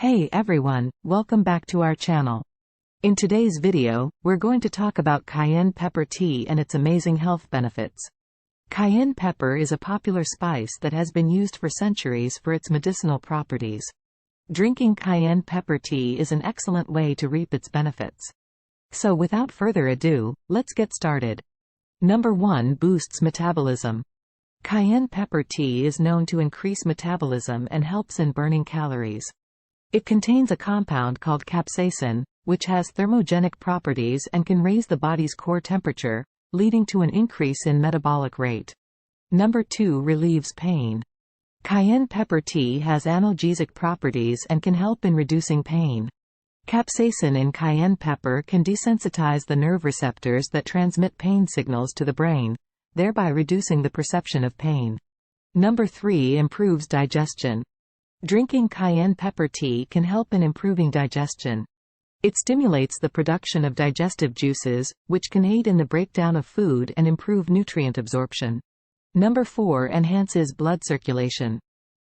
Hey everyone, welcome back to our channel. In today's video, we're going to talk about cayenne pepper tea and its amazing health benefits. Cayenne pepper is a popular spice that has been used for centuries for its medicinal properties. Drinking cayenne pepper tea is an excellent way to reap its benefits. So without further ado, let's get started. Number 1 boosts metabolism. Cayenne pepper tea is known to increase metabolism and helps in burning calories. It contains a compound called capsaicin, which has thermogenic properties and can raise the body's core temperature, leading to an increase in metabolic rate. Number 2 relieves pain. Cayenne pepper tea has analgesic properties and can help in reducing pain. Capsaicin in cayenne pepper can desensitize the nerve receptors that transmit pain signals to the brain, thereby reducing the perception of pain. Number 3 improves digestion. Drinking cayenne pepper tea can help in improving digestion. It stimulates the production of digestive juices, which can aid in the breakdown of food and improve nutrient absorption. Number 4 enhances blood circulation.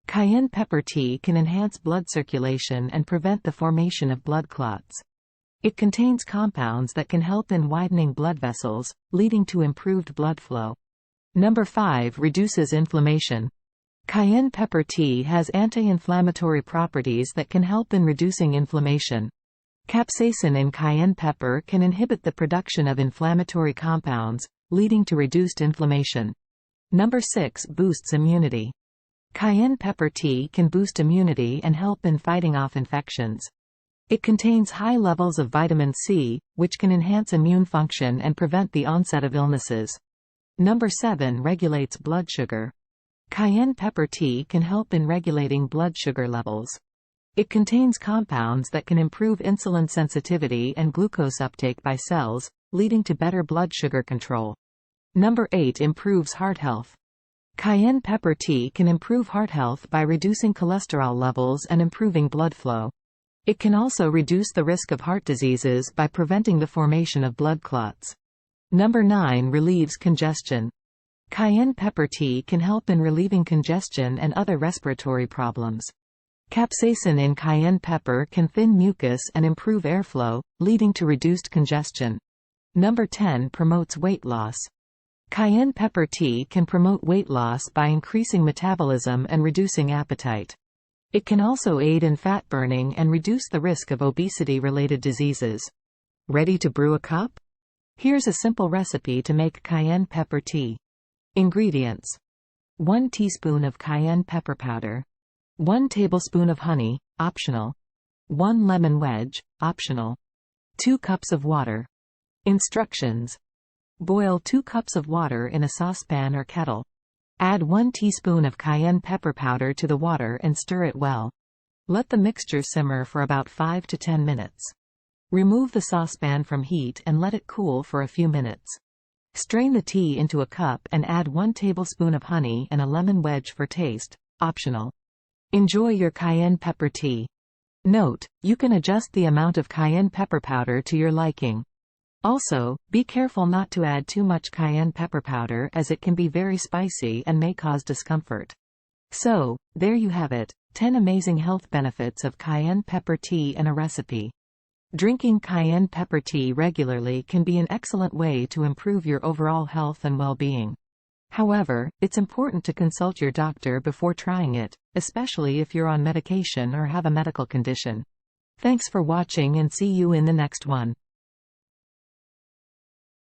Cayenne pepper tea can enhance blood circulation and prevent the formation of blood clots. It contains compounds that can help in widening blood vessels, leading to improved blood flow. Number 5 reduces inflammation. Cayenne pepper tea has anti-inflammatory properties that can help in reducing inflammation. Capsaicin in cayenne pepper can inhibit the production of inflammatory compounds, leading to reduced inflammation. Number 6 boosts immunity. Cayenne pepper tea can boost immunity and help in fighting off infections. It contains high levels of vitamin C, which can enhance immune function and prevent the onset of illnesses. Number 7 regulates blood sugar. Cayenne pepper tea can help in regulating blood sugar levels. It contains compounds that can improve insulin sensitivity and glucose uptake by cells, leading to better blood sugar control. Number 8 improves heart health. Cayenne pepper tea can improve heart health by reducing cholesterol levels and improving blood flow. It can also reduce the risk of heart diseases by preventing the formation of blood clots. Number 9 relieves congestion. Cayenne pepper tea can help in relieving congestion and other respiratory problems. Capsaicin in cayenne pepper can thin mucus and improve airflow, leading to reduced congestion. Number 10 promotes weight loss. Cayenne pepper tea can promote weight loss by increasing metabolism and reducing appetite. It can also aid in fat burning and reduce the risk of obesity-related diseases. Ready to brew a cup? Here's a simple recipe to make cayenne pepper tea. Ingredients: 1 teaspoon of cayenne pepper powder, 1 tablespoon of honey, optional, 1 lemon wedge, optional, 2 cups of water. Instructions: boil 2 cups of water in a saucepan or kettle. Add 1 teaspoon of cayenne pepper powder to the water and stir it well. Let the mixture simmer for about 5 to 10 minutes. Remove the saucepan from heat and let it cool for a few minutes. Strain the tea into a cup and add 1 tablespoon of honey and a lemon wedge for taste, optional. Enjoy your cayenne pepper tea. Note: you can adjust the amount of cayenne pepper powder to your liking. Also, be careful not to add too much cayenne pepper powder as it can be very spicy and may cause discomfort. So, there you have it, 10 amazing health benefits of cayenne pepper tea and a recipe. Drinking cayenne pepper tea regularly can be an excellent way to improve your overall health and well-being. However, it's important to consult your doctor before trying it, especially if you're on medication or have a medical condition. Thanks for watching and see you in the next one.